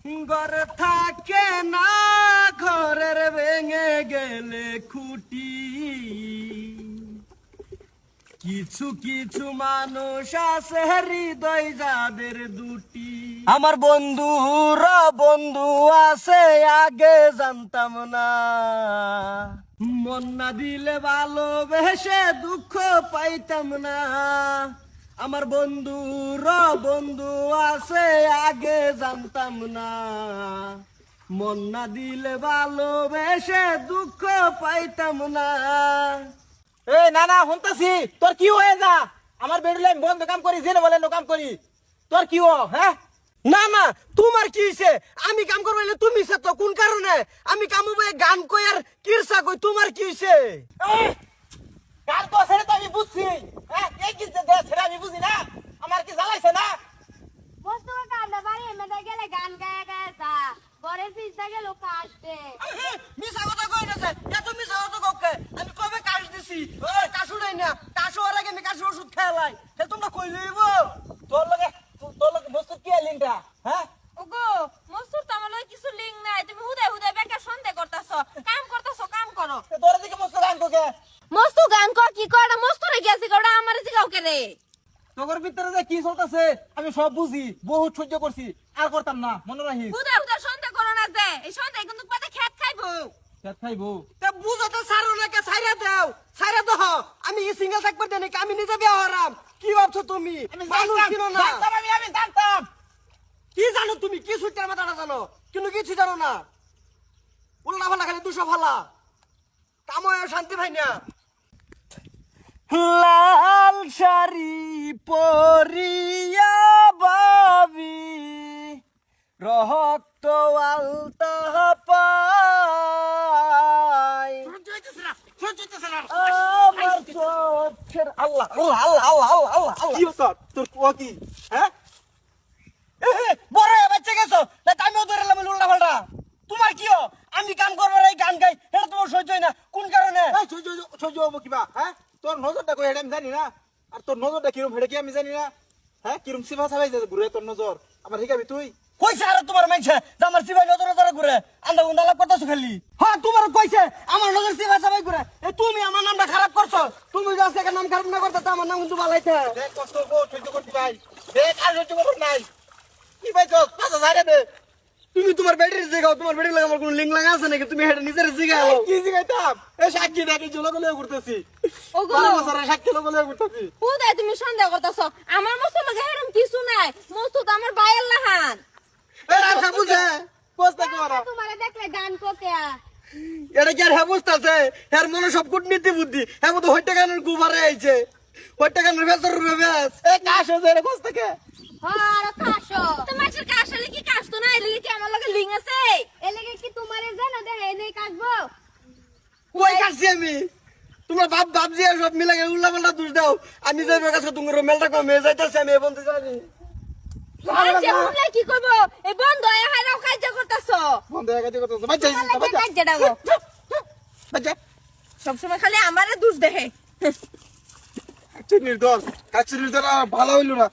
ঘরে থাকে না ঘরের ভেঙে গেলে খুঁটি কিছু কিছু মানুষ আছে হৃদয় যাদের দুটি আমার বন্ধুরা বন্ধু আছে আগে জানতাম না মন না দিলে ভালোবেসে দুঃখ পাইতাম না আমার বন্ধুরা বন্ধু আছে আগে জানতাম না মন না দিলে ভালোবেসে দুঃখ পাইতাম না এই না না শুনতাছি তোর কি হয়ে যা আমার বেডরুমে আমি বন্ধ কাম করি জেনে বলে কাম করি তোর কি হ্যাঁ না না তোমার কি হইছে আমি কাম করব না তুমি সে তো কোন কারণে আমি কাম হবে গান কই আর কিরসা কই তোমার কি হইছে গান তো ছেড়ে তো আমি বুঝছি হ্যাঁ এই কি দে ছেড়ে আমি বুঝি না আমার কি জ্বালাইছে না বস্তু কান্দা বাড়ি মেদা গেলে গান গায়া গায়া যা বরের পিছটা গেল কাটতে মিছা কথা কই না যে এত মিছা কথা ককে আমি কবে কাশ দিছি ওই কাশু নাই না কাশু আর আগে আমি কাশু ওষুধ খেলাই তে তোমরা কই লইবো তোর লগে বস্তু কি লিংটা হ্যাঁ ওগো মস্তুর তো আমার লগে কিছু লিঙ্ক নাই তুমি হুদায় হুদায় বেকার সন্দেহ করতাছো কাম করো তোর দিকে মস্ত গান কোকে মস্তু গান কর কি কর মস্তু রে গেছি গড়া আমারে জিগাও কে রে তোর ভিতরে যে কি চলতেছে আমি সব বুঝি বহুত সহ্য করছি আর করতাম না মনে রাখিস হুদায় হুদায় সন্দেহ করো না যে এই সন্দেহ কিন্তু পাতে খেত খাইবো খেত খাইবো তে বুঝো তো সারো না কে ছাইরা দাও ছাইরা দাও আমি এই সিঙ্গেল থাকবার দেনি আমি নিজে বিয়া হরাম কি ভাবছো তুমি মানুষ চিনো না আমি জানতাম কি জানো তুমি কি সুইটার মাথাটা জানো কিন্তু কিছু জানো না উল্টা ফালা খালি দুশো ফালা কাময় শান্তি ভাই না লাল শাড়ি পরিয়া বাবি রক্ত আলতা পাই আমার চোখের আল্লাহ আল্লাহ আল্লাহ আল্লাহ আল্লাহ আল্লাহ কি হতো তোর কুয়া কি হ্যাঁ বড় বাচ্চা গেছো না আমিও ধরে লাম উল্টা পাল্টা তোমার কি আমি কাম করবার এই গান গাই এটা তোমার সহ্য হয় না কোন কারণে এই সহ্য হবো কিবা হ্যাঁ তোর নজরটা কই এটা আমি জানি না আর তোর নজরটা কিরম হেডে কি আমি জানি না হ্যাঁ কিরম সিফা সাবাই যায় ঘুরে তোর নজর আমার হিকাবি তুই কইছে আর তোমার মাইছে আমার সিবাই নজর নজর ঘুরে আন্দা উন্দা লাভ করতেছো খালি হ্যাঁ তোমার কইছে আমার নজর সিবাই সবাই ঘুরে তুমি আমার নামটা খারাপ করছো তুমি যদি আজকে নাম খারাপ না করতে আমার নাম কিন্তু ভালো হইছে দেখ কষ্ট সহ্য করতে ভাই দেখ আর সহ্য করতে নাই কি ভাই তো 5000 দে তুমি তোমার ব্যাটারি জিগাও তোমার ব্যাটারি লাগে আমার কোন লিংক লাগা আছে নাকি তুমি হেড নিজের জিগাও কি জিগাইতাম এই সাক্ষী দেখি জলো গলে ঘুরতেছি ওগো 12 বছরের সাক্ষী গলে ঘুরতেছি হুদায় তুমি সন্দেহ করতাছো আমার মস্তু লগে এরকম কিছু নাই মস্তু তো আমার বাইয়ের লাহান এ আর বুঝে বসতে কি ওরা তোমারে দেখলে গান কোকে এটা কি আর হেবস্তাছে এর মনে সব কূটনীতি বুদ্ধি এমন তো হইটা গানের গুবারে আইছে হইটা গানের ভেতর বেশ এই কাশ হয়ে যায় বসতে কে আর কাশো তোমার কাশলে কি কাশ তো নাই লাগি কি আমার লগে লিং আছে এ লাগি কি তোমারে জানো দে এনে কাটবো কই কাটছি আমি তোমরা বাপ বাপ যে সব মিলে গেলে উল্লা পাল্টা দোষ দাও আমি যে কাছে তোমার মেলটা কমে যাইতেছে আমি বলতে জানি আচ্ছা হুমলা কি করব এ বন্ধ হয়ে হারাও কাজ করতাছো বন্ধ হয়ে গেছে কত বাচ্চা কাজ জেডাগো বাচ্চা সব সময় খালি আমারে দোষ দেহে কাচ্চি নির্দল ভালো হইলো না